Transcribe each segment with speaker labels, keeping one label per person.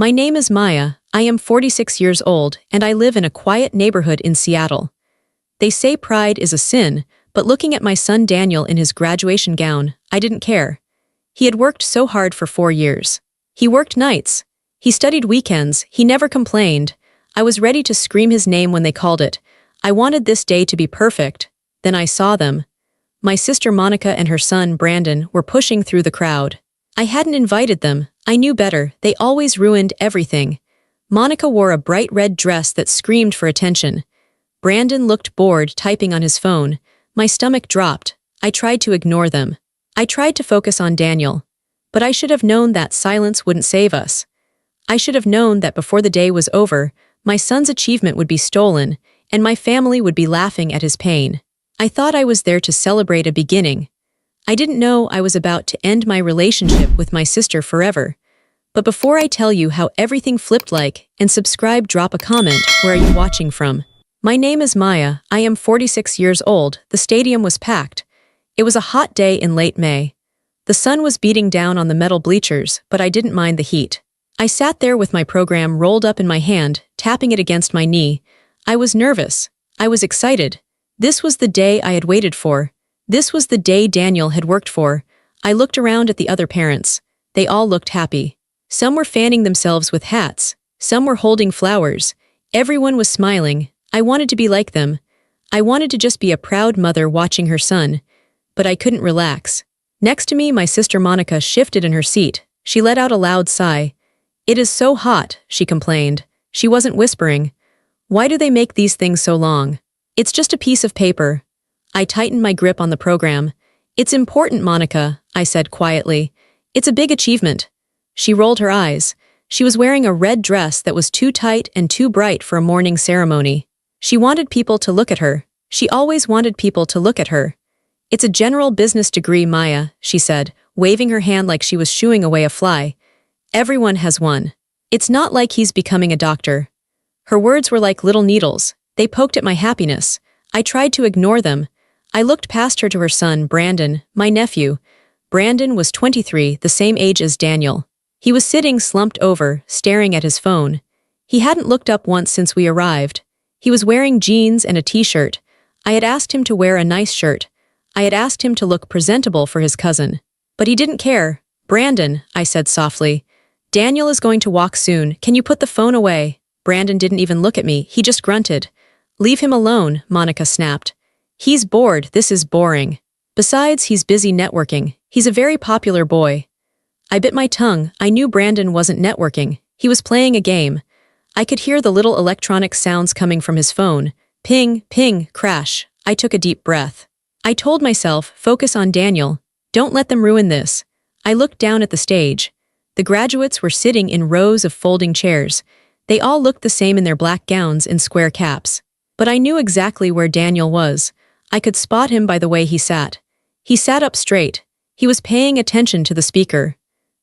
Speaker 1: My name is Maya, I am 46 years old, and I live in a quiet neighborhood in Seattle. They say pride is a sin, but looking at my son Daniel in his graduation gown, I didn't care. He had worked so hard for 4 years. He worked nights. He studied weekends, he never complained. I was ready to scream his name when they called it. I wanted this day to be perfect. Then I saw them. My sister Monica and her son Brandon were pushing through the crowd. I hadn't invited them. I knew better, they always ruined everything. Monica wore a bright red dress that screamed for attention. Brandon looked bored typing on his phone. My stomach dropped. I tried to ignore them. I tried to focus on Daniel. But I should have known that silence wouldn't save us. I should have known that before the day was over, my son's achievement would be stolen, and my family would be laughing at his pain. I thought I was there to celebrate a beginning. I didn't know I was about to end my relationship with my sister forever. But before I tell you how everything flipped and subscribe, drop a comment, where are you watching from? My name is Maya, I am 46 years old, the stadium was packed. It was a hot day in late May. The sun was beating down on the metal bleachers, but I didn't mind the heat. I sat there with my program rolled up in my hand, tapping it against my knee. I was nervous. I was excited. This was the day I had waited for. This was the day Daniel had worked for. I looked around at the other parents. They all looked happy. Some were fanning themselves with hats. Some were holding flowers. Everyone was smiling. I wanted to be like them. I wanted to just be a proud mother watching her son. But I couldn't relax. Next to me, my sister Monica shifted in her seat. She let out a loud sigh. "It is so hot," she complained. She wasn't whispering. "Why do they make these things so long? It's just a piece of paper." I tightened my grip on the program. "It's important, Monica," I said quietly. "It's a big achievement." She rolled her eyes. She was wearing a red dress that was too tight and too bright for a morning ceremony. She wanted people to look at her. She always wanted people to look at her. "It's a general business degree, Maya," she said, waving her hand like she was shooing away a fly. "Everyone has one. It's not like he's becoming a doctor." Her words were like little needles. They poked at my happiness. I tried to ignore them. I looked past her to her son, Brandon, my nephew. Brandon was 23, the same age as Daniel. He was sitting slumped over, staring at his phone. He hadn't looked up once since we arrived. He was wearing jeans and a t-shirt. I had asked him to wear a nice shirt. I had asked him to look presentable for his cousin. But he didn't care. "Brandon," I said softly. "Daniel is going to walk soon. Can you put the phone away?" Brandon didn't even look at me. He just grunted. "Leave him alone," Monica snapped. "He's bored. This is boring. Besides, he's busy networking. He's a very popular boy." I bit my tongue. I knew Brandon wasn't networking. He was playing a game. I could hear the little electronic sounds coming from his phone. Ping, ping, crash. I took a deep breath. I told myself, focus on Daniel. Don't let them ruin this. I looked down at the stage. The graduates were sitting in rows of folding chairs. They all looked the same in their black gowns and square caps. But I knew exactly where Daniel was. I could spot him by the way he sat. He sat up straight. He was paying attention to the speaker.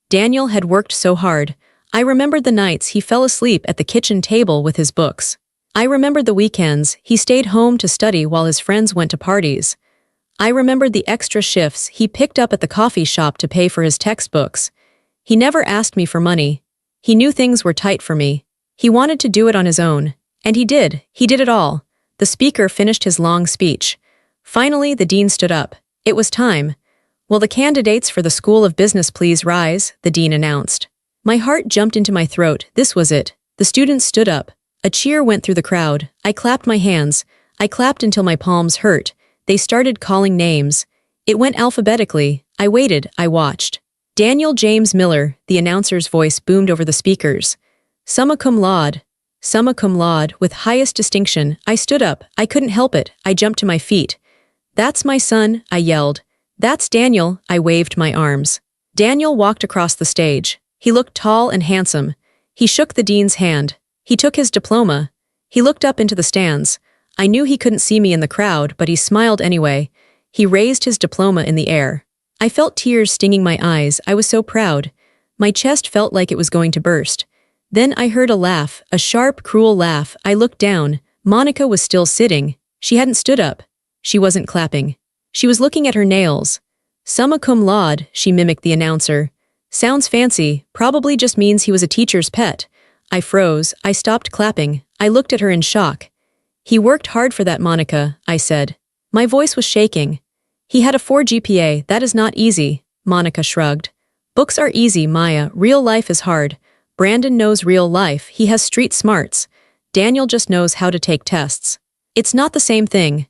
Speaker 1: Daniel had worked so hard. I remembered the nights he fell asleep at the kitchen table with his books. I remembered the weekends he stayed home to study while his friends went to parties. I remembered the extra shifts he picked up at the coffee shop to pay for his textbooks. He never asked me for money. He knew things were tight for me. He wanted to do it on his own. And he did. He did it all. The speaker finished his long speech. Finally, the dean stood up. It was time. "Will the candidates for the School of Business please rise?" the dean announced. My heart jumped into my throat. This was it. The students stood up. A cheer went through the crowd. I clapped my hands. I clapped until my palms hurt. They started calling names. It went alphabetically. I waited. I watched. "Daniel James Miller," the announcer's voice boomed over the speakers. "Summa cum laude." "Summa cum laude," with highest distinction. I stood up. I couldn't help it. I jumped to my feet. "That's my son," I yelled. "That's Daniel," I waved my arms. Daniel walked across the stage. He looked tall and handsome. He shook the dean's hand. He took his diploma. He looked up into the stands. I knew he couldn't see me in the crowd, but he smiled anyway. He raised his diploma in the air. I felt tears stinging my eyes. I was so proud. My chest felt like it was going to burst. Then I heard a laugh, a sharp, cruel laugh. I looked down. Monica was still sitting. She hadn't stood up. She wasn't clapping. She was looking at her nails. "Summa cum laude," she mimicked the announcer. Sounds fancy, probably just means he was a teacher's pet. I froze, I stopped clapping, I looked at her in shock. He worked hard for that, Monica, I said. My voice was shaking. He had a 4 GPA, that is not easy, Monica shrugged. Books are easy, Maya, real life is hard. Brandon knows real life, he has street smarts. Daniel just knows how to take tests. It's not the same thing.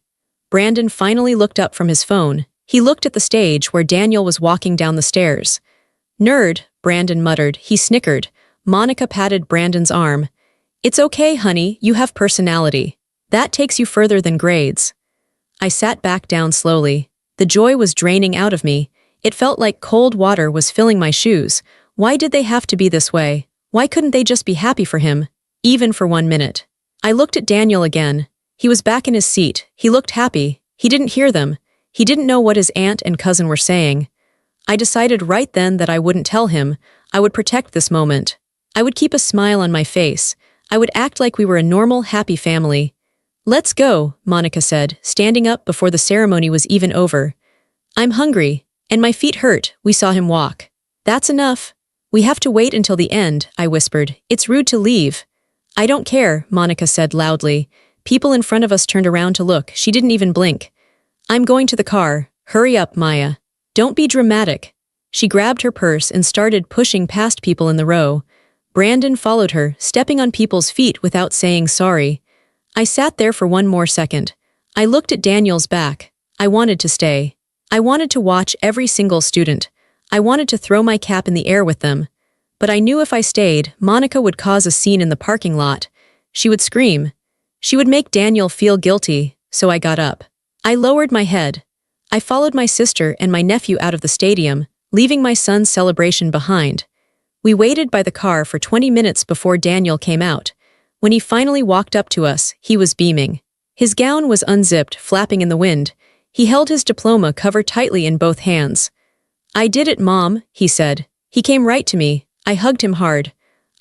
Speaker 1: Brandon finally looked up from his phone. He looked at the stage where Daniel was walking down the stairs. Nerd, Brandon muttered. He snickered. Monica patted Brandon's arm. It's okay, honey, you have personality. That takes you further than grades. I sat back down slowly. The joy was draining out of me. It felt like cold water was filling my shoes. Why did they have to be this way? Why couldn't they just be happy for him? Even for 1 minute. I looked at Daniel again. He was back in his seat. He looked happy. He didn't hear them. He didn't know what his aunt and cousin were saying. I decided right then that I wouldn't tell him. I would protect this moment. I would keep a smile on my face. I would act like we were a normal, happy family. Let's go, Monica said, standing up before the ceremony was even over. I'm hungry, and my feet hurt. We saw him walk. That's enough. We have to wait until the end, I whispered. It's rude to leave. I don't care, Monica said loudly. People in front of us turned around to look. She didn't even blink. I'm going to the car. Hurry up, Maya. Don't be dramatic. She grabbed her purse and started pushing past people in the row. Brandon followed her, stepping on people's feet without saying sorry. I sat there for 1 more second. I looked at Daniel's back. I wanted to stay. I wanted to watch every single student. I wanted to throw my cap in the air with them. But I knew if I stayed, Monica would cause a scene in the parking lot. She would scream. She would make Daniel feel guilty, so I got up. I lowered my head. I followed my sister and my nephew out of the stadium, leaving my son's celebration behind. We waited by the car for 20 minutes before Daniel came out. When he finally walked up to us, he was beaming. His gown was unzipped, flapping in the wind. He held his diploma cover tightly in both hands. I did it, Mom, he said. He came right to me. I hugged him hard.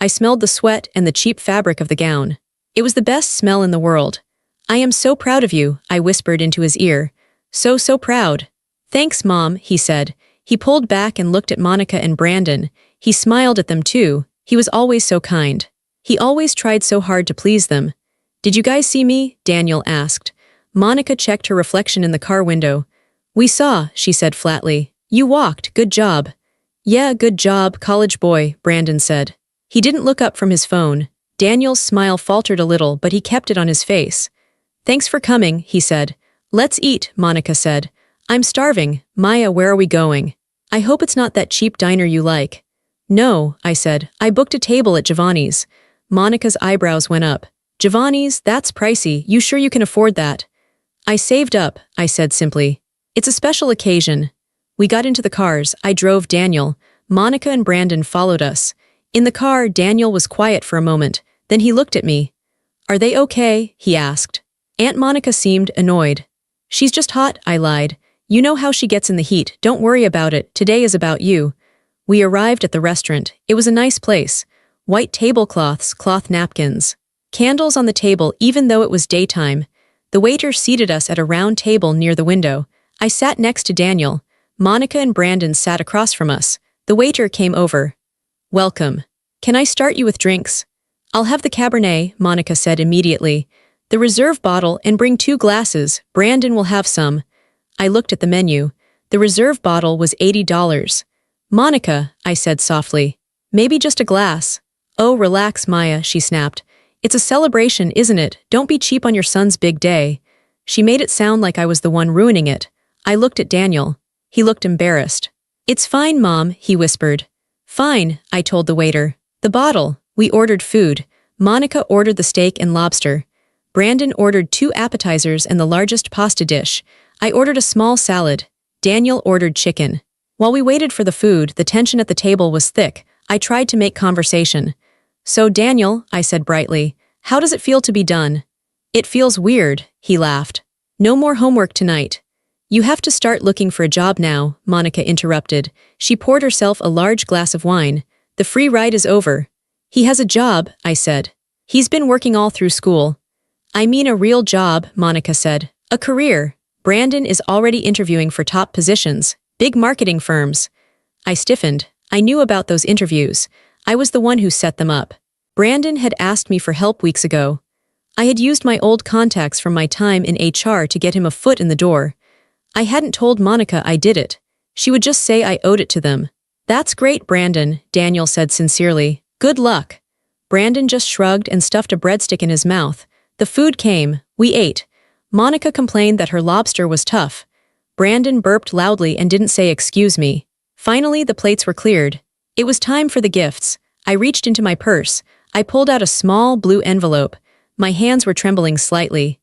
Speaker 1: I smelled the sweat and the cheap fabric of the gown. It was the best smell in the world. I am so proud of you, I whispered into his ear. So proud. Thanks, Mom, he said. He pulled back and looked at Monica and Brandon. He smiled at them too. He was always so kind. He always tried so hard to please them. Did you guys see me? Daniel asked. Monica checked her reflection in the car window. We saw, she said flatly. You walked, good job. Yeah, good job, college boy, Brandon said. He didn't look up from his phone. Daniel's smile faltered a little, but he kept it on his face. Thanks for coming, he said. Let's eat, Monica said. I'm starving. Maya, where are we going? I hope it's not that cheap diner you like. No, I said. I booked a table at Giovanni's. Monica's eyebrows went up. Giovanni's, that's pricey. You sure you can afford that? I saved up, I said simply. It's a special occasion. We got into the cars. I drove Daniel. Monica and Brandon followed us. In the car, Daniel was quiet for a moment. Then he looked at me. Are they okay? He asked. Aunt Monica seemed annoyed. She's just hot, I lied. You know how she gets in the heat. Don't worry about it. Today is about you. We arrived at the restaurant. It was a nice place. White tablecloths, cloth napkins. Candles on the table even though it was daytime. The waiter seated us at a round table near the window. I sat next to Daniel. Monica and Brandon sat across from us. The waiter came over. Welcome. Can I start you with drinks? I'll have the Cabernet, Monica said immediately. The reserve bottle and bring 2 glasses. Brandon will have some. I looked at the menu. The reserve bottle was $80. Monica, I said softly. Maybe just a glass. Oh, relax, Maya, she snapped. It's a celebration, isn't it? Don't be cheap on your son's big day. She made it sound like I was the one ruining it. I looked at Daniel. He looked embarrassed. It's fine, Mom, he whispered. Fine, I told the waiter. The bottle. We ordered food. Monica ordered the steak and lobster. Brandon ordered 2 appetizers and the largest pasta dish. I ordered a small salad. Daniel ordered chicken. While we waited for the food, the tension at the table was thick. I tried to make conversation. So, Daniel, I said brightly, how does it feel to be done? It feels weird, he laughed. No more homework tonight. You have to start looking for a job now, Monica interrupted. She poured herself a large glass of wine. The free ride is over. He has a job, I said. He's been working all through school. I mean a real job, Monica said. A career. Brandon is already interviewing for top positions, big marketing firms. I stiffened. I knew about those interviews. I was the one who set them up. Brandon had asked me for help weeks ago. I had used my old contacts from my time in HR to get him a foot in the door. I hadn't told Monica I did it. She would just say I owed it to them. That's great, Brandon, Daniel said sincerely. Good luck. Brandon just shrugged and stuffed a breadstick in his mouth. The food came. We ate. Monica complained that her lobster was tough. Brandon burped loudly and didn't say excuse me. Finally, the plates were cleared. It was time for the gifts. I reached into my purse. I pulled out a small blue envelope. My hands were trembling slightly.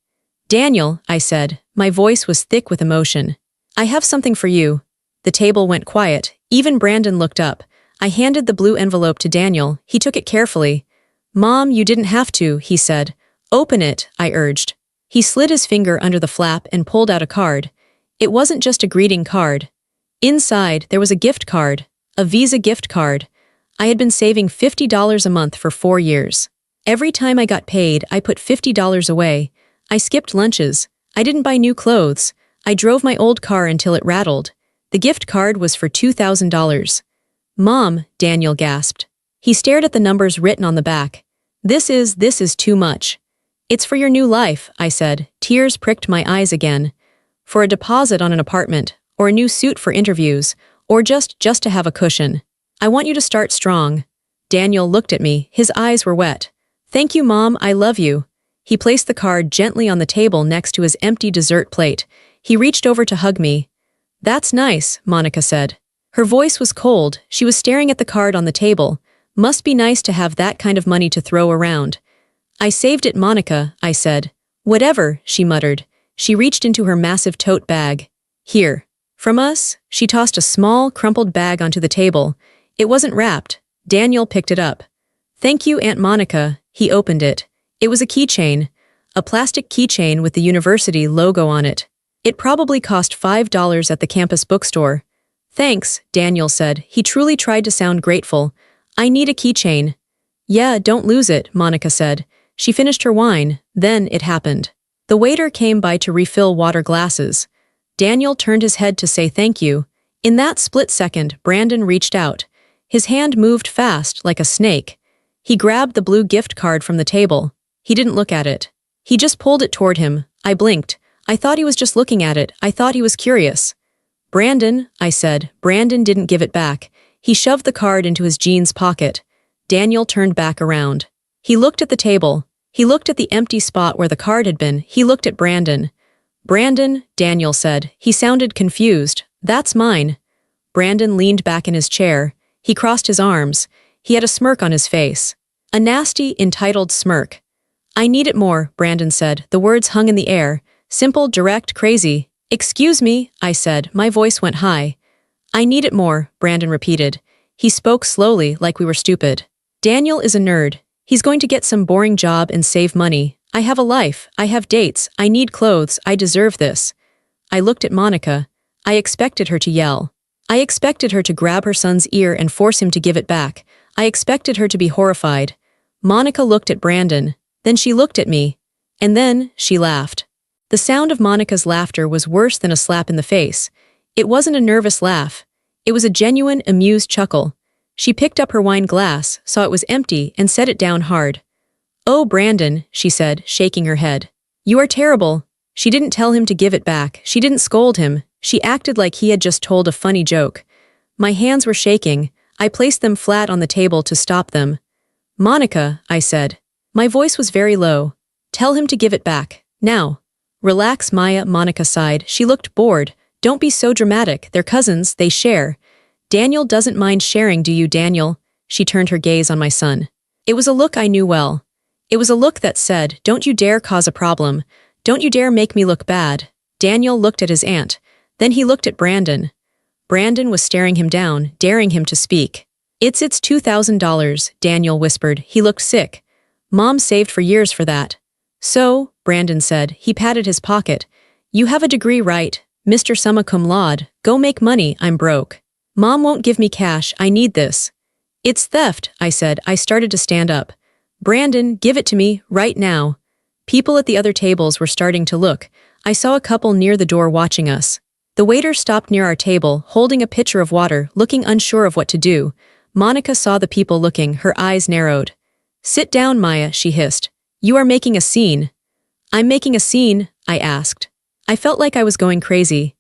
Speaker 1: Daniel, I said. My voice was thick with emotion. I have something for you. The table went quiet. Even Brandon looked up. I handed the blue envelope to Daniel. He took it carefully. Mom, you didn't have to, he said. Open it, I urged. He slid his finger under the flap and pulled out a card. It wasn't just a greeting card. Inside, there was a gift card, a Visa gift card. I had been saving $50 a month for 4 years. Every time I got paid, I put $50 away. I skipped lunches. I didn't buy new clothes. I drove my old car until it rattled. The gift card was for $2,000. Mom, Daniel gasped. He stared at the numbers written on the back. This is too much. It's for your new life, I said. Tears pricked my eyes again. For a deposit on an apartment, or a new suit for interviews, or just to have a cushion. I want you to start strong. Daniel looked at me. His eyes were wet. Thank you, Mom, I love you. He placed the card gently on the table next to his empty dessert plate. He reached over to hug me. That's nice, Monica said. Her voice was cold. She was staring at the card on the table. Must be nice to have that kind of money to throw around. I saved it, Monica, I said. Whatever, she muttered. She reached into her massive tote bag. Here. From us, she tossed a small, crumpled bag onto the table. It wasn't wrapped. Daniel picked it up. Thank you, Aunt Monica. He opened it. It was a keychain. A plastic keychain with the university logo on it. It probably cost $5 at the campus bookstore. Thanks, Daniel said. He truly tried to sound grateful. I need a keychain. Yeah, don't lose it, Monica said. She finished her wine. Then it happened. The waiter came by to refill water glasses. Daniel turned his head to say thank you. In that split second, Brandon reached out. His hand moved fast, like a snake. He grabbed the blue gift card from the table. He didn't look at it. He just pulled it toward him. I blinked. I thought he was just looking at it. I thought he was curious. Brandon, I said. Brandon didn't give it back. He shoved the card into his jeans pocket. Daniel turned back around. He looked at the table. He looked at the empty spot where the card had been. He looked at Brandon. Brandon, Daniel said. He sounded confused. That's mine. Brandon leaned back in his chair. He crossed his arms. He had a smirk on his face. A nasty, entitled smirk. I need it more, Brandon said. The words hung in the air. Simple, direct, crazy. Excuse me, I said. My voice went high. I need it more, Brandon repeated. He spoke slowly, like we were stupid. Daniel is a nerd. He's going to get some boring job and save money. I have a life. I have dates. I need clothes. I deserve this. I looked at Monica. I expected her to yell. I expected her to grab her son's ear and force him to give it back. I expected her to be horrified. Monica looked at Brandon. Then she looked at me. And then she laughed. The sound of Monica's laughter was worse than a slap in the face. It wasn't a nervous laugh. It was a genuine, amused chuckle. She picked up her wine glass, saw it was empty, and set it down hard. Oh, Brandon, she said, shaking her head. You are terrible. She didn't tell him to give it back. She didn't scold him. She acted like he had just told a funny joke. My hands were shaking. I placed them flat on the table to stop them. Monica, I said. My voice was very low. Tell him to give it back. Now. Relax, Maya, Monica sighed. She looked bored. Don't be so dramatic. They're cousins. They share. Daniel doesn't mind sharing, do you, Daniel? She turned her gaze on my son. It was a look I knew well. It was a look that said, don't you dare cause a problem. Don't you dare make me look bad. Daniel looked at his aunt. Then he looked at Brandon. Brandon was staring him down, daring him to speak. It's $2,000, Daniel whispered. He looked sick. Mom saved for years for that. So, Brandon said. He patted his pocket. You have a degree, right? Mr. Summa cum laude. Go make money, I'm broke. Mom won't give me cash, I need this. It's theft, I said. I started to stand up. Brandon, give it to me, right now. People at the other tables were starting to look. I saw a couple near the door watching us. The waiter stopped near our table, holding a pitcher of water, looking unsure of what to do. Monica saw the people looking, her eyes narrowed. "Sit down, Maya," she hissed. "You are making a scene." "I'm making a scene?" I asked. I felt like I was going crazy.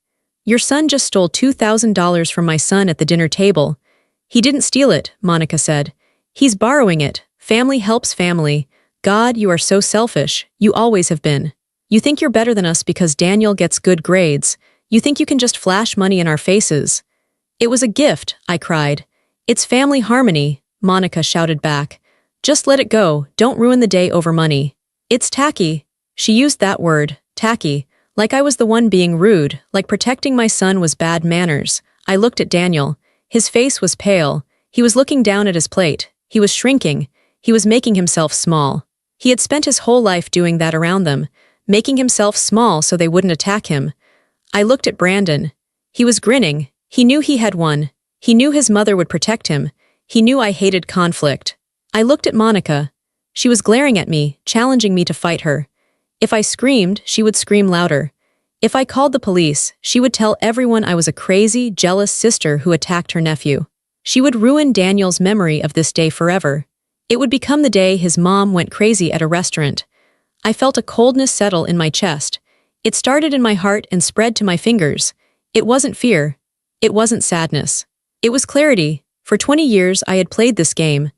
Speaker 1: "Your son just stole $2,000 from my son at the dinner table." "He didn't steal it," Monica said. "He's borrowing it. Family helps family. God, you are so selfish. You always have been. You think you're better than us because Daniel gets good grades. You think you can just flash money in our faces." "It was a gift," I cried. "It's family harmony," Monica shouted back. "Just let it go, don't ruin the day over money." "It's tacky." She used that word, tacky, like I was the one being rude, like protecting my son was bad manners. I looked at Daniel. His face was pale. He was looking down at his plate. He was shrinking. He was making himself small. He had spent his whole life doing that around them, making himself small so they wouldn't attack him. I looked at Brandon. He was grinning. He knew he had won. He knew his mother would protect him. He knew I hated conflict. I looked at Monica. She was glaring at me, challenging me to fight her. If I screamed, she would scream louder. If I called the police, she would tell everyone I was a crazy, jealous sister who attacked her nephew. She would ruin Daniel's memory of this day forever. It would become the day his mom went crazy at a restaurant. I felt a coldness settle in my chest. It started in my heart and spread to my fingers. It wasn't fear. It wasn't sadness. It was clarity. For 20 years I had played this game.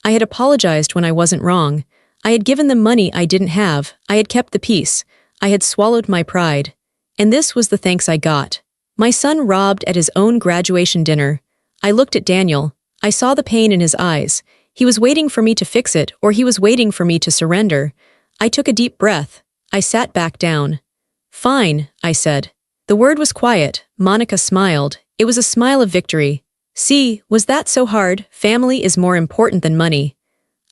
Speaker 1: I had apologized when I wasn't wrong. I had given them money I didn't have. I had kept the peace. I had swallowed my pride. And this was the thanks I got. My son robbed at his own graduation dinner. I looked at Daniel. I saw the pain in his eyes. He was waiting for me to fix it, or he was waiting for me to surrender. I took a deep breath. I sat back down. "Fine," I said. The word was quiet. Monica smiled. It was a smile of victory. "See, was that so hard? Family is more important than money."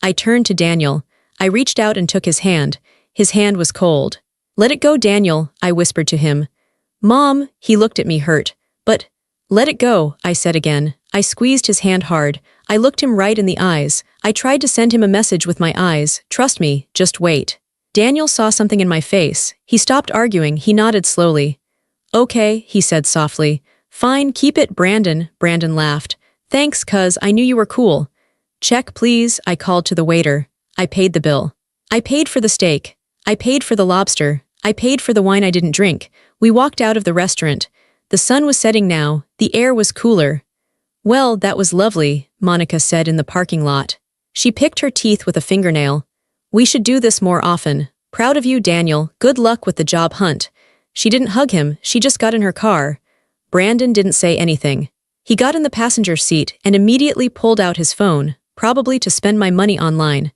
Speaker 1: I turned to Daniel. I reached out and took his hand. His hand was cold. "Let it go, Daniel," I whispered to him. "Mom," he looked at me hurt. "But, let it go," I said again. I squeezed his hand hard. I looked him right in the eyes. I tried to send him a message with my eyes. "Trust me, just wait." Daniel saw something in my face. He stopped arguing. He nodded slowly. "Okay," he said softly. "Fine, keep it, Brandon." Brandon laughed. "Thanks, cuz I knew you were cool." "Check, please," I called to the waiter. I paid the bill. I paid for the steak. I paid for the lobster. I paid for the wine I didn't drink. We walked out of the restaurant. The sun was setting now. The air was cooler. "Well, that was lovely," Monica said in the parking lot. She picked her teeth with a fingernail. "We should do this more often. Proud of you, Daniel. Good luck with the job hunt." She didn't hug him. She just got in her car. Brandon didn't say anything. He got in the passenger seat and immediately pulled out his phone, probably to spend my money online.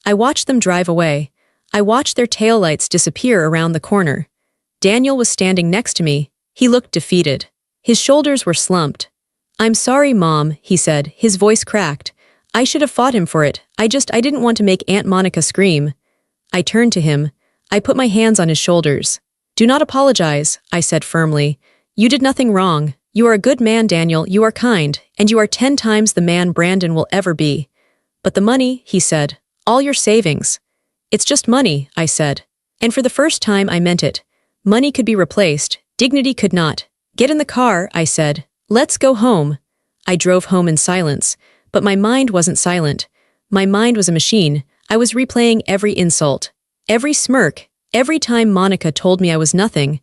Speaker 1: I watched them drive away. I watched their taillights disappear around the corner. Daniel was standing next to me. He looked defeated. His shoulders were slumped. "I'm sorry, Mom," he said, his voice cracked. "I should have fought him for it. I didn't want to make Aunt Monica scream." I turned to him. I put my hands on his shoulders. "Do not apologize," I said firmly. "You did nothing wrong. You are a good man, Daniel. You are kind, and you are 10 times the man Brandon will ever be." "But the money," he said. "All your savings." "It's just money," I said. And for the first time I meant it. Money could be replaced. Dignity could not. "Get in the car," I said. "Let's go home." I drove home in silence. But my mind wasn't silent. My mind was a machine. I was replaying every insult. Every smirk. Every time Monica told me I was nothing.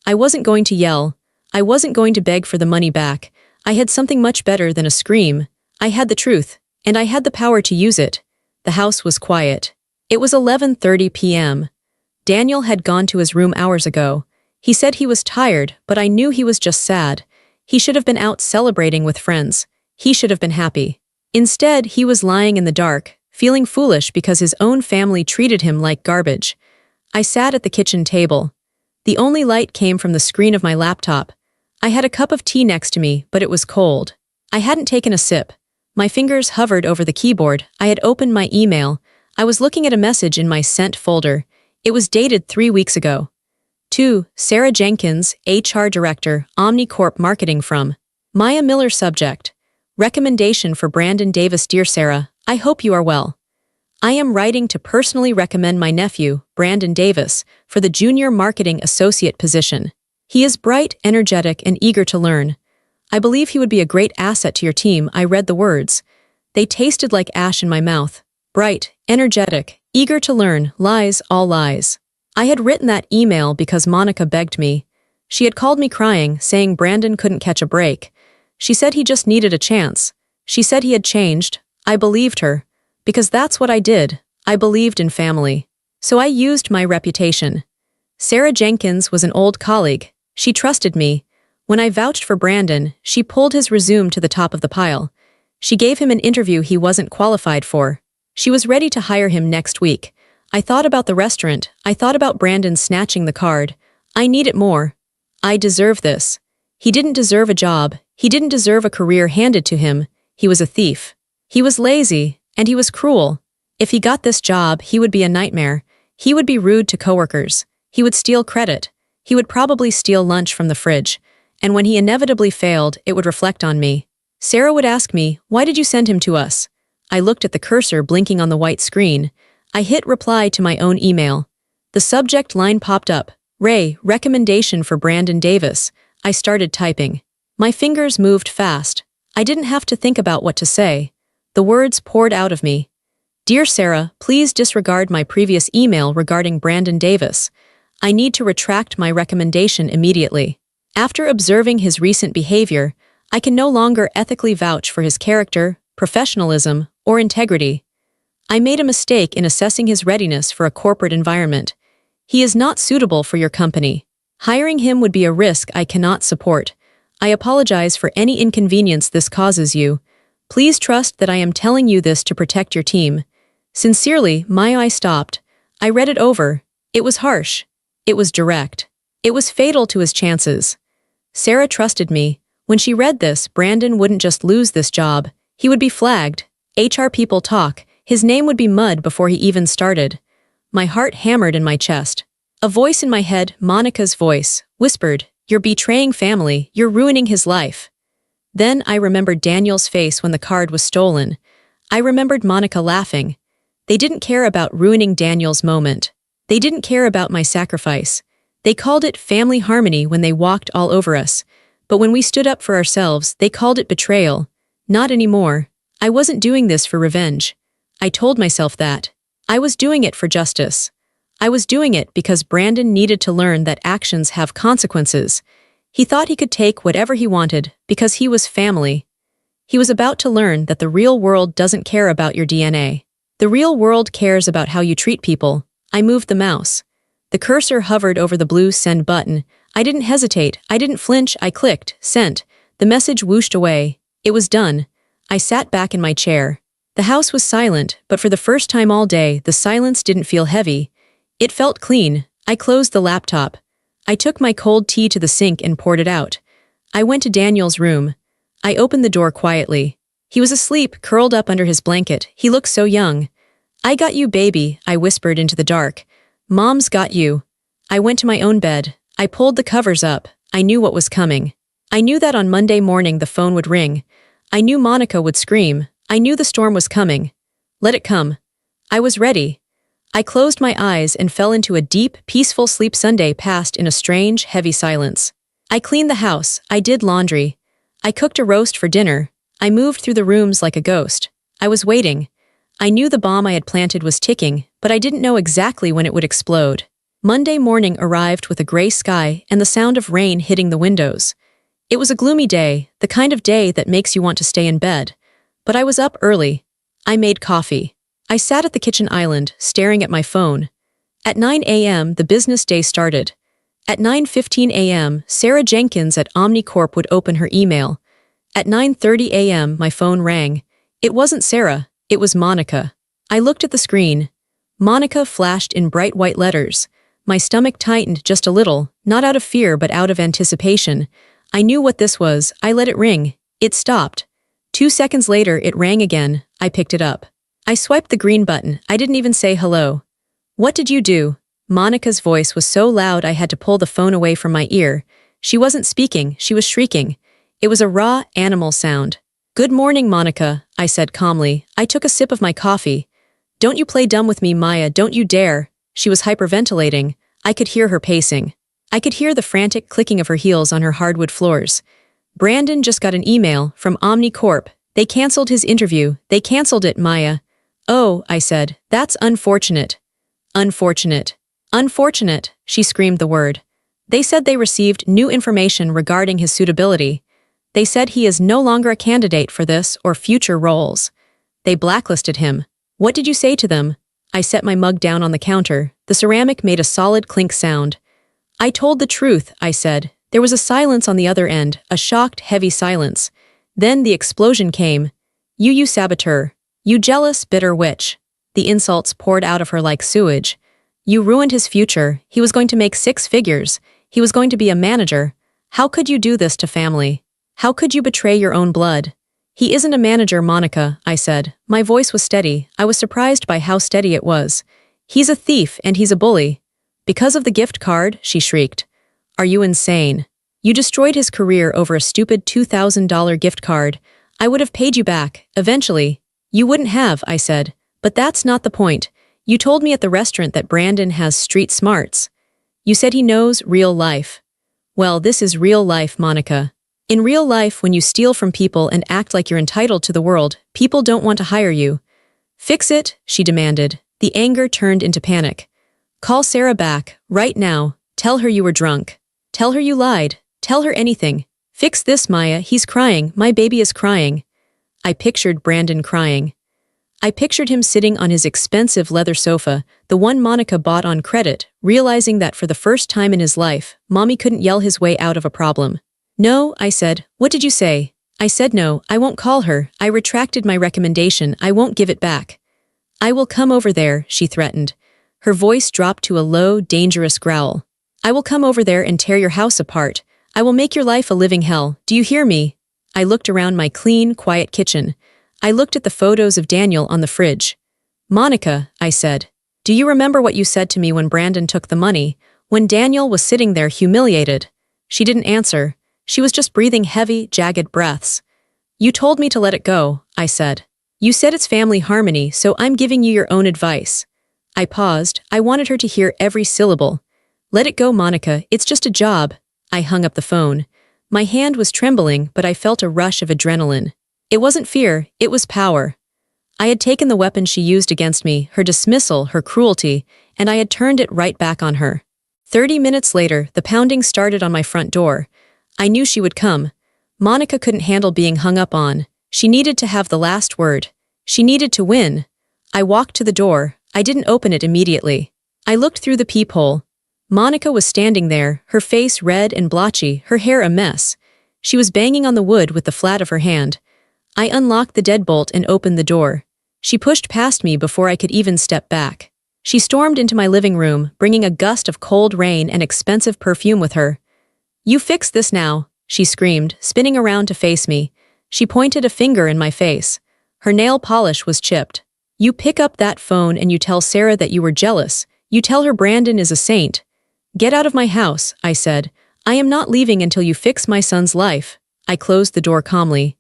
Speaker 1: I wasn't going to yell. I wasn't going to beg for the money back. I had something much better than a scream. I had the truth. And I had the power to use it. The house was quiet. It was 11:30 p.m. Daniel had gone to his room hours ago. He said he was tired, but I knew he was just sad. He should have been out celebrating with friends. He should have been happy. Instead, he was lying in the dark, feeling foolish because his own family treated him like garbage. I sat at the kitchen table. The only light came from the screen of my laptop. I had a cup of tea next to me, but it was cold. I hadn't taken a sip. My fingers hovered over the keyboard. I had opened my email. I was looking at a message in my sent folder. It was dated 3 weeks ago. To Sarah Jenkins, HR Director, Omnicorp Marketing from Maya Miller. Subject: Recommendation for Brandon Davis. Dear Sarah, I hope you are well. I am writing to personally recommend my nephew, Brandon Davis, for the Junior Marketing Associate position. He is bright, energetic, and eager to learn. I believe he would be a great asset to your team. I read the words. They tasted like ash in my mouth. Bright, energetic, eager to learn, lies, all lies. I had written that email because Monica begged me. She had called me crying, saying Brandon couldn't catch a break. She said he just needed a chance. She said he had changed. I believed her. Because that's what I did. I believed in family. So I used my reputation. Sarah Jenkins was an old colleague. She trusted me. When I vouched for Brandon, she pulled his resume to the top of the pile. She gave him an interview he wasn't qualified for. She was ready to hire him next week. I thought about the restaurant. I thought about Brandon snatching the card. I need it more. I deserve this. He didn't deserve a job. He didn't deserve a career handed to him. He was a thief. He was lazy, and he was cruel. If he got this job, he would be a nightmare. He would be rude to coworkers. He would steal credit. He would probably steal lunch from the fridge. And when he inevitably failed, it would reflect on me. Sarah would ask me, "Why did you send him to us?" I looked at the cursor blinking on the white screen. I hit reply to my own email. The subject line popped up. Ray, recommendation for Brandon Davis. I started typing. My fingers moved fast. I didn't have to think about what to say. The words poured out of me. Dear Sarah, please disregard my previous email regarding Brandon Davis. I need to retract my recommendation immediately. After observing his recent behavior, I can no longer ethically vouch for his character, professionalism, or integrity. I made a mistake in assessing his readiness for a corporate environment. He is not suitable for your company. Hiring him would be a risk I cannot support. I apologize for any inconvenience this causes you. Please trust that I am telling you this to protect your team. Sincerely, my eye stopped. I read it over. It was harsh. It was direct. It was fatal to his chances. Sarah trusted me. When she read this, Brandon wouldn't just lose this job. He would be flagged. HR people talk. His name would be mud before he even started. My heart hammered in my chest. A voice in my head, Monica's voice, whispered, "You're betraying family. You're ruining his life." Then I remembered Daniel's face when the card was stolen. I remembered Monica laughing. They didn't care about ruining Daniel's moment. They didn't care about my sacrifice. They called it family harmony when they walked all over us. But when we stood up for ourselves, they called it betrayal. Not anymore. I wasn't doing this for revenge. I told myself that. I was doing it for justice. I was doing it because Brandon needed to learn that actions have consequences. He thought he could take whatever he wanted because he was family. He was about to learn that the real world doesn't care about your DNA. The real world cares about how you treat people. I moved the mouse. The cursor hovered over the blue send button. I didn't hesitate. I didn't flinch. I clicked, sent. The message whooshed away. It was done. I sat back in my chair. The house was silent, but for the first time all day, the silence didn't feel heavy. It felt clean. I closed the laptop. I took my cold tea to the sink and poured it out. I went to Daniel's room. I opened the door quietly. He was asleep, curled up under his blanket. He looked so young. "I got you, baby," I whispered into the dark. "Mom's got you." I went to my own bed. I pulled the covers up. I knew what was coming. I knew that on Monday morning the phone would ring. I knew Monica would scream. I knew the storm was coming. Let it come. I was ready. I closed my eyes and fell into a deep, peaceful sleep. Sunday passed in a strange, heavy silence. I cleaned the house. I did laundry. I cooked a roast for dinner. I moved through the rooms like a ghost. I was waiting. I knew the bomb I had planted was ticking, but I didn't know exactly when it would explode. Monday morning arrived with a gray sky and the sound of rain hitting the windows. It was a gloomy day, the kind of day that makes you want to stay in bed. But I was up early. I made coffee. I sat at the kitchen island, staring at my phone. At 9 a.m., the business day started. At 9:15 a.m., Sarah Jenkins at Omnicorp would open her email. At 9:30 a.m., my phone rang. It wasn't Sarah, it was Monica. I looked at the screen. Monica flashed in bright white letters. My stomach tightened just a little, not out of fear but out of anticipation. I knew what this was. I let it ring. It stopped. 2 seconds later, it rang again. I picked it up. I swiped the green button. I didn't even say hello. "What did you do?" Monica's voice was so loud I had to pull the phone away from my ear. She wasn't speaking, she was shrieking. It was a raw, animal sound. "Good morning, Monica," I said calmly. I took a sip of my coffee. "Don't you play dumb with me, Maya, don't you dare." She was hyperventilating. I could hear her pacing. I could hear the frantic clicking of her heels on her hardwood floors. Brandon just got an email from OmniCorp. They canceled his interview. They canceled it, Maya. Oh, I said, that's unfortunate. Unfortunate. Unfortunate, she screamed the word. They said they received new information regarding his suitability. They said he is no longer a candidate for this or future roles. They blacklisted him. What did you say to them? I set my mug down on the counter. The ceramic made a solid clink sound. I told the truth, I said. There was a silence on the other end, a shocked, heavy silence. Then the explosion came. You saboteur. You jealous, bitter witch. The insults poured out of her like sewage. You ruined his future. He was going to make 6 figures. He was going to be a manager. How could you do this to family? How could you betray your own blood? He isn't a manager, Monica, I said. My voice was steady. I was surprised by how steady it was. He's a thief and he's a bully. Because of the gift card, she shrieked. Are you insane? You destroyed his career over a stupid $2,000 gift card. I would have paid you back, eventually. You wouldn't have, I said. But that's not the point. You told me at the restaurant that Brandon has street smarts. You said he knows real life. Well, this is real life, Monica. In real life, when you steal from people and act like you're entitled to the world, people don't want to hire you. Fix it, she demanded. The anger turned into panic. Call Sarah back, right now. Tell her you were drunk. Tell her you lied. Tell her anything. Fix this, Maya. He's crying. My baby is crying. I pictured Brandon crying. I pictured him sitting on his expensive leather sofa, the one Monica bought on credit, realizing that for the first time in his life, Mommy couldn't yell his way out of a problem. No, I said. What did you say? I said no, I won't call her. I retracted my recommendation. I won't give it back. I will come over there, she threatened. Her voice dropped to a low, dangerous growl. I will come over there and tear your house apart. I will make your life a living hell. Do you hear me? I looked around my clean, quiet kitchen. I looked at the photos of Daniel on the fridge. Monica, I said, do you remember what you said to me when Brandon took the money, when Daniel was sitting there humiliated? She didn't answer. She was just breathing heavy, jagged breaths. You told me to let it go, I said. You said it's family harmony, so I'm giving you your own advice. I paused. I wanted her to hear every syllable. Let it go, Monica. It's just a job. I hung up the phone. My hand was trembling, but I felt a rush of adrenaline. It wasn't fear, it was power. I had taken the weapon she used against me, her dismissal, her cruelty, and I had turned it right back on her. 30 minutes later, the pounding started on my front door. I knew she would come. Monica couldn't handle being hung up on. She needed to have the last word. She needed to win. I walked to the door. I didn't open it immediately. I looked through the peephole. Monica was standing there, her face red and blotchy, her hair a mess. She was banging on the wood with the flat of her hand. I unlocked the deadbolt and opened the door. She pushed past me before I could even step back. She stormed into my living room, bringing a gust of cold rain and expensive perfume with her. You fix this now, she screamed, spinning around to face me. She pointed a finger in my face. Her nail polish was chipped. You pick up that phone and you tell Sarah that you were jealous. You tell her Brandon is a saint. Get out of my house, I said. I am not leaving until you fix my son's life. I closed the door calmly.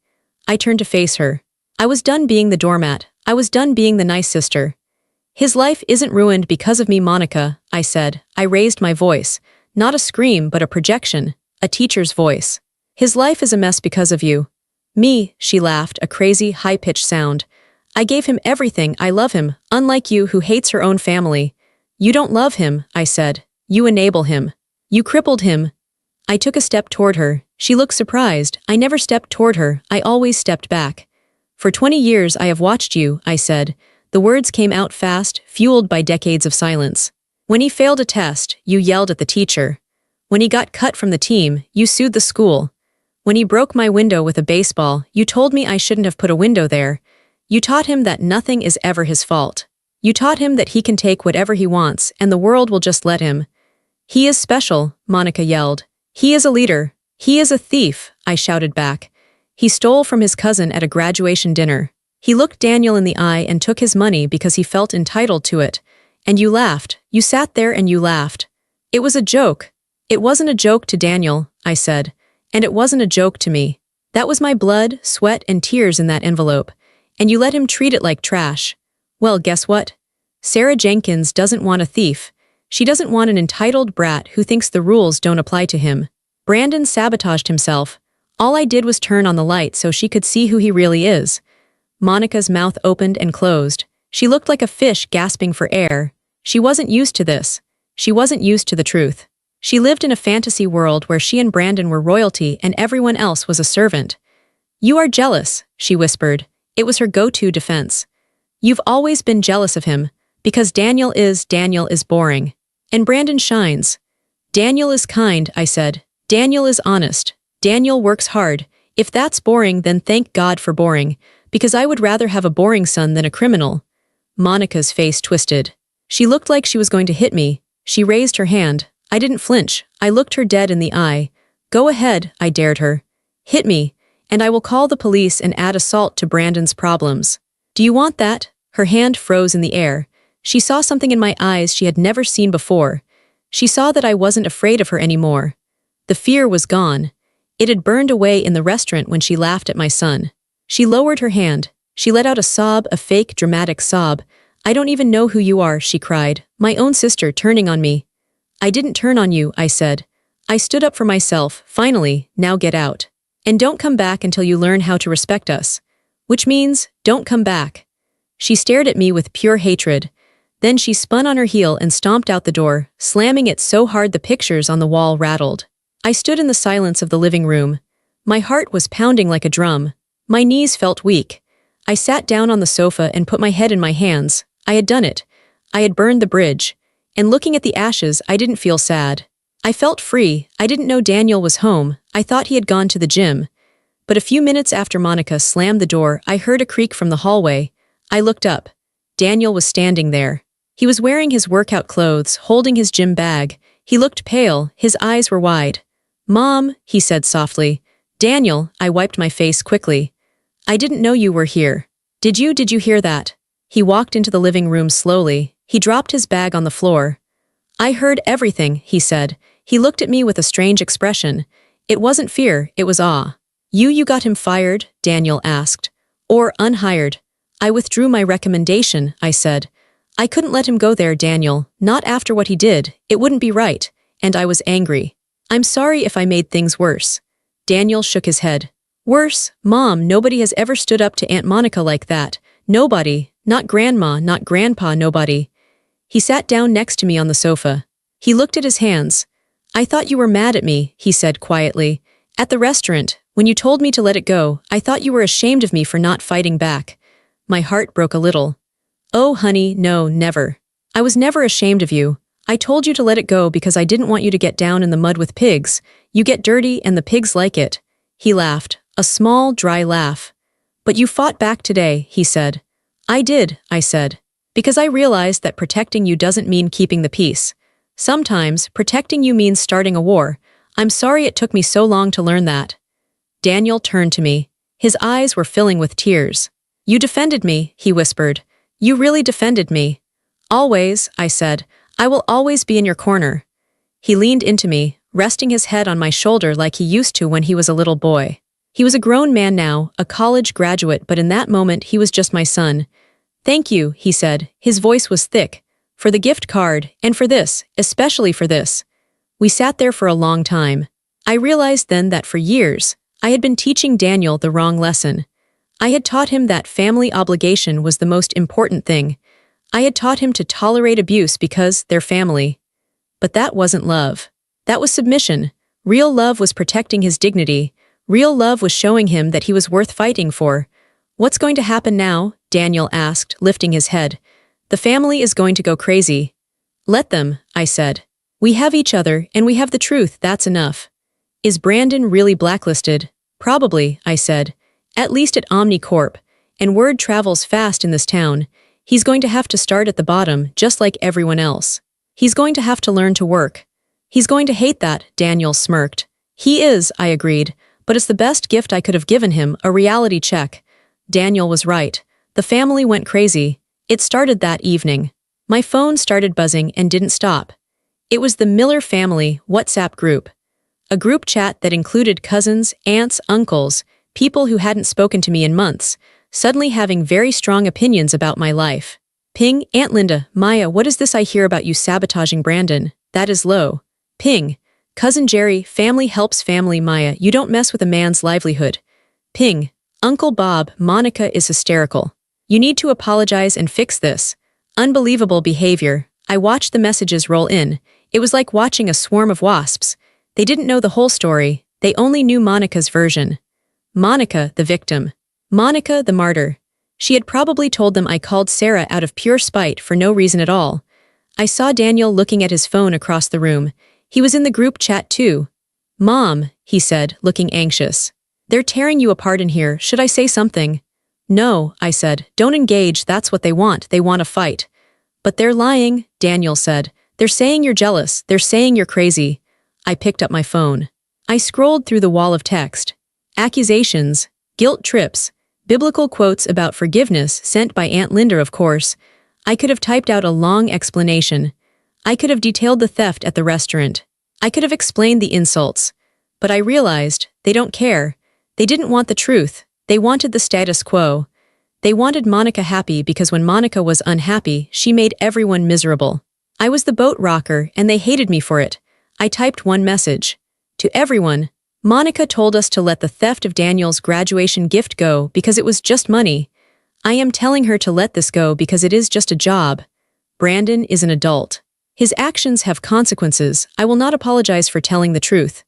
Speaker 1: I turned to face her. I was done being the doormat. I was done being the nice sister. His life isn't ruined because of me, Monica, I said. I raised my voice. Not a scream, but a projection. A teacher's voice. His life is a mess because of you. Me, she laughed, a crazy, high-pitched sound. I gave him everything. I love him, unlike you who hates her own family. You don't love him, I said. You enable him. You crippled him. I took a step toward her. She looked surprised. I never stepped toward her. I always stepped back. For 20 years I have watched you, I said. The words came out fast, fueled by decades of silence. When he failed a test, you yelled at the teacher. When he got cut from the team, you sued the school. When he broke my window with a baseball, you told me I shouldn't have put a window there. You taught him that nothing is ever his fault. You taught him that he can take whatever he wants and the world will just let him. He is special, Monica yelled. He is a leader. He is a thief, I shouted back. He stole from his cousin at a graduation dinner. He looked Daniel in the eye and took his money because he felt entitled to it. And you laughed. You sat there and you laughed. It was a joke. It wasn't a joke to Daniel, I said. And it wasn't a joke to me. That was my blood, sweat, and tears in that envelope. And you let him treat it like trash. Well, guess what? Sarah Jenkins doesn't want a thief. She doesn't want an entitled brat who thinks the rules don't apply to him. Brandon sabotaged himself. All I did was turn on the light so she could see who he really is. Monica's mouth opened and closed. She looked like a fish gasping for air. She wasn't used to this. She wasn't used to the truth. She lived in a fantasy world where she and Brandon were royalty and everyone else was a servant. "You are jealous," she whispered. It was her go-to defense. "You've always been jealous of him, because Daniel is boring. And Brandon shines." "Daniel is kind," I said. "Daniel is honest. Daniel works hard. If that's boring, then thank God for boring, because I would rather have a boring son than a criminal." Monica's face twisted. She looked like she was going to hit me. She raised her hand. I didn't flinch. I looked her dead in the eye. "Go ahead," I dared her. "Hit me, and I will call the police and add assault to Brandon's problems." "Do you want that?" Her hand froze in the air. She saw something in my eyes she had never seen before. She saw that I wasn't afraid of her anymore. The fear was gone. It had burned away in the restaurant when she laughed at my son. She lowered her hand. She let out a sob, a fake, dramatic sob. "I don't even know who you are," she cried. "My own sister turning on me." "I didn't turn on you," I said. "I stood up for myself, finally, now get out. And don't come back until you learn how to respect us." "Which means, don't come back." She stared at me with pure hatred. Then she spun on her heel and stomped out the door, slamming it so hard the pictures on the wall rattled. I stood in the silence of the living room. My heart was pounding like a drum. My knees felt weak. I sat down on the sofa and put my head in my hands. I had done it. I had burned the bridge. And looking at the ashes, I didn't feel sad. I felt free. I didn't know Daniel was home. I thought he had gone to the gym. But a few minutes after Monica slammed the door, I heard a creak from the hallway. I looked up. Daniel was standing there. He was wearing his workout clothes, holding his gym bag. He looked pale, his eyes were wide. "Mom," he said softly. "Daniel," I wiped my face quickly. "I didn't know you were here." Did you hear that?" He walked into the living room slowly. He dropped his bag on the floor. "I heard everything," he said. He looked at me with a strange expression. It wasn't fear, it was awe. You got him fired?" Daniel asked. "Or unhired?" "I withdrew my recommendation," I said. "I couldn't let him go there, Daniel. Not after what he did. It wouldn't be right." And I was angry. "I'm sorry if I made things worse." Daniel shook his head. "Worse? Mom, nobody has ever stood up to Aunt Monica like that. Nobody. Not Grandma, not Grandpa, nobody." He sat down next to me on the sofa. He looked at his hands. "I thought you were mad at me," he said quietly. "At the restaurant, when you told me to let it go, I thought you were ashamed of me for not fighting back." My heart broke a little. "Oh, honey, no, never. I was never ashamed of you. I told you to let it go because I didn't want you to get down in the mud with pigs. You get dirty and the pigs like it." He laughed, a small, dry laugh. "But you fought back today," he said. "I did," I said. "Because I realized that protecting you doesn't mean keeping the peace. Sometimes, protecting you means starting a war. I'm sorry it took me so long to learn that." Daniel turned to me. His eyes were filling with tears. "You defended me," he whispered. "You really defended me." "Always," I said. "I will always be in your corner." He leaned into me, resting his head on my shoulder like he used to when he was a little boy. He was a grown man now, a college graduate, but in that moment he was just my son. "Thank you," he said. His voice was thick. "For the gift card, and for this, especially for this." We sat there for a long time. I realized then that for years, I had been teaching Daniel the wrong lesson. I had taught him that family obligation was the most important thing. I had taught him to tolerate abuse because they're family. But that wasn't love. That was submission. Real love was protecting his dignity. Real love was showing him that he was worth fighting for. "What's going to happen now?" Daniel asked, lifting his head. "The family is going to go crazy." "Let them," I said. "We have each other, and we have the truth, that's enough." "Is Brandon really blacklisted?" "Probably," I said. "At least at Omnicorp. And word travels fast in this town. He's going to have to start at the bottom, just like everyone else. He's going to have to learn to work." "He's going to hate that," Daniel smirked. "He is," I agreed. "But it's the best gift I could have given him, a reality check." Daniel was right. The family went crazy. It started that evening. My phone started buzzing and didn't stop. It was the Miller family WhatsApp group. A group chat that included cousins, aunts, uncles, people who hadn't spoken to me in months, suddenly having very strong opinions about my life. Ping, Aunt Linda, Maya, what is this I hear about you sabotaging Brandon? That is low. Ping, Cousin Jerry, family helps family, Maya, you don't mess with a man's livelihood. Ping, Uncle Bob, Monica is hysterical. You need to apologize and fix this. Unbelievable behavior. I watched the messages roll in. It was like watching a swarm of wasps. They didn't know the whole story. They only knew Monica's version. Monica, the victim. Monica, the martyr. She had probably told them I called Sarah out of pure spite for no reason at all. I saw Daniel looking at his phone across the room. He was in the group chat too. Mom, he said, looking anxious. They're tearing you apart in here, should I say something? No, I said, don't engage, that's what they want a fight. But they're lying, Daniel said. They're saying you're jealous, they're saying you're crazy. I picked up my phone. I scrolled through the wall of text. Accusations, guilt trips, biblical quotes about forgiveness sent by Aunt Linda, of course. I could have typed out a long explanation. I could have detailed the theft at the restaurant. I could have explained the insults. But I realized, they don't care. They didn't want the truth. They wanted the status quo. They wanted Monica happy because when Monica was unhappy, she made everyone miserable. I was the boat rocker and they hated me for it. I typed one message. To everyone, Monica told us to let the theft of Daniel's graduation gift go because it was just money. I am telling her to let this go because it is just a job. Brandon is an adult. His actions have consequences. I will not apologize for telling the truth.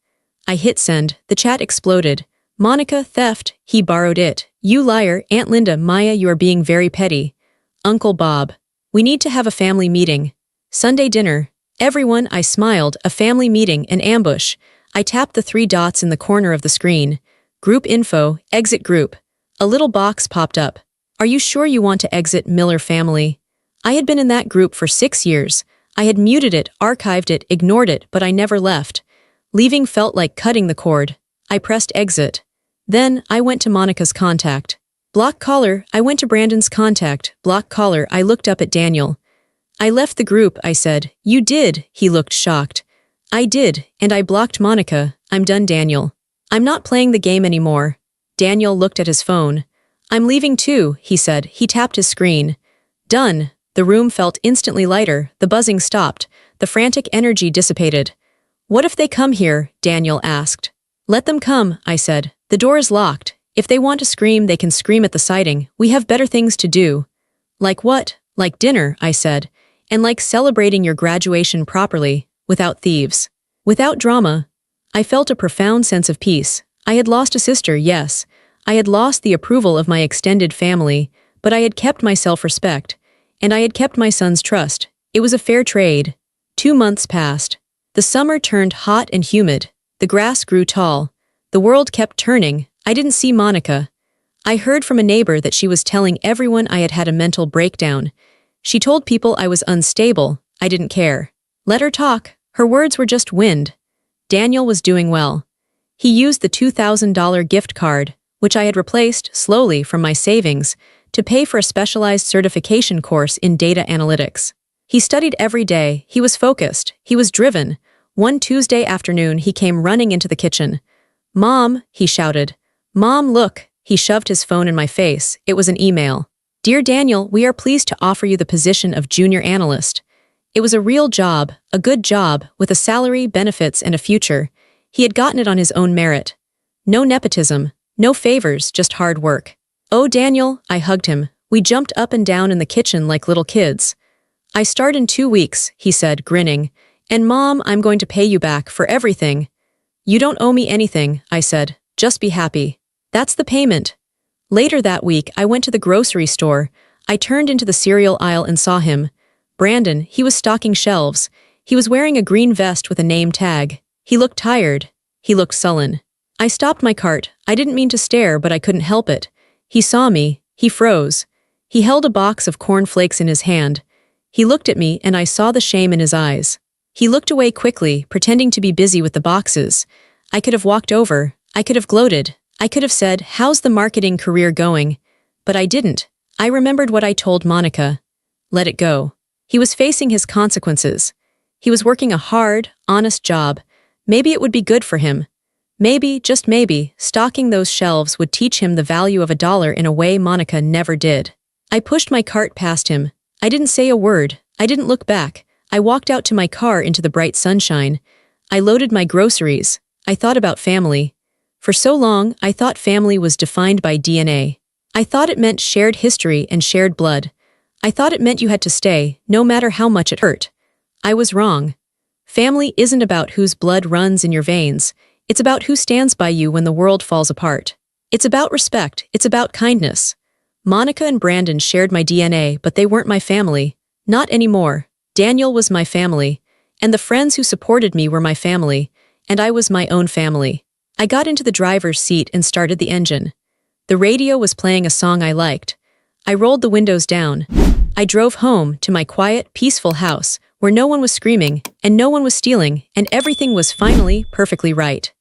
Speaker 1: I hit send. The chat exploded. Monica, theft, he borrowed it. You liar, Aunt Linda, Maya, you are being very petty. Uncle Bob. We need to have a family meeting. Sunday dinner. Everyone, I smiled, a family meeting, an ambush. I tapped the 3 dots in the corner of the screen. Group info, exit group. A little box popped up. Are you sure you want to exit Miller family? I had been in that group for 6 years. I had muted it, archived it, ignored it, but I never left. Leaving felt like cutting the cord. I pressed exit. Then, I went to Monica's contact. Block caller, I went to Brandon's contact. Block caller, I looked up at Daniel. I left the group, I said. You did, he looked shocked. I did, and I blocked Monica. I'm done, Daniel. I'm not playing the game anymore. Daniel looked at his phone. I'm leaving too, he said. He tapped his screen. Done. The room felt instantly lighter. The buzzing stopped. The frantic energy dissipated. What if they come here? Daniel asked. Let them come, I said. The door is locked. If they want to scream, they can scream at the siding. We have better things to do. Like what? Like dinner, I said. And like celebrating your graduation properly, without thieves. Without drama. I felt a profound sense of peace. I had lost a sister, yes. I had lost the approval of my extended family, but I had kept my self-respect. And I had kept my son's trust. It was a fair trade. 2 months passed. The summer turned hot and humid. The grass grew tall. The world kept turning. I didn't see Monica. I heard from a neighbor that she was telling everyone I had had a mental breakdown. She told people I was unstable. I didn't care. Let her talk. Her words were just wind. Daniel was doing well. He used the $2,000 gift card, which I had replaced, slowly, from my savings, to pay for a specialized certification course in data analytics. He studied every day. He was focused. He was driven. One Tuesday afternoon, he came running into the kitchen. Mom, he shouted. Mom, look. He shoved his phone in my face. It was an email. Dear Daniel, we are pleased to offer you the position of junior analyst. It was a real job, a good job, with a salary, benefits, and a future. He had gotten it on his own merit. No nepotism, no favors, just hard work. Oh, Daniel, I hugged him. We jumped up and down in the kitchen like little kids. I start in 2 weeks, he said, grinning. And Mom, I'm going to pay you back for everything. You don't owe me anything, I said. Just be happy. That's the payment. Later that week, I went to the grocery store. I turned into the cereal aisle and saw him. Brandon, he was stocking shelves. He was wearing a green vest with a name tag. He looked tired. He looked sullen. I stopped my cart. I didn't mean to stare, but I couldn't help it. He saw me. He froze. He held a box of cornflakes in his hand. He looked at me, and I saw the shame in his eyes. He looked away quickly, pretending to be busy with the boxes. I could have walked over. I could have gloated. I could have said, how's the marketing career going? But I didn't. I remembered what I told Monica. Let it go. He was facing his consequences. He was working a hard, honest job. Maybe it would be good for him. Maybe, just maybe, stocking those shelves would teach him the value of $1 in a way Monica never did. I pushed my cart past him. I didn't say a word. I didn't look back. I walked out to my car into the bright sunshine. I loaded my groceries. I thought about family. For so long, I thought family was defined by DNA. I thought it meant shared history and shared blood. I thought it meant you had to stay, no matter how much it hurt. I was wrong. Family isn't about whose blood runs in your veins. It's about who stands by you when the world falls apart. It's about respect. It's about kindness. Monica and Brandon shared my DNA, but they weren't my family. Not anymore. Daniel was my family. And the friends who supported me were my family. And I was my own family. I got into the driver's seat and started the engine. The radio was playing a song I liked. I rolled the windows down. I drove home to my quiet, peaceful house, where no one was screaming, and no one was stealing, and everything was finally perfectly right.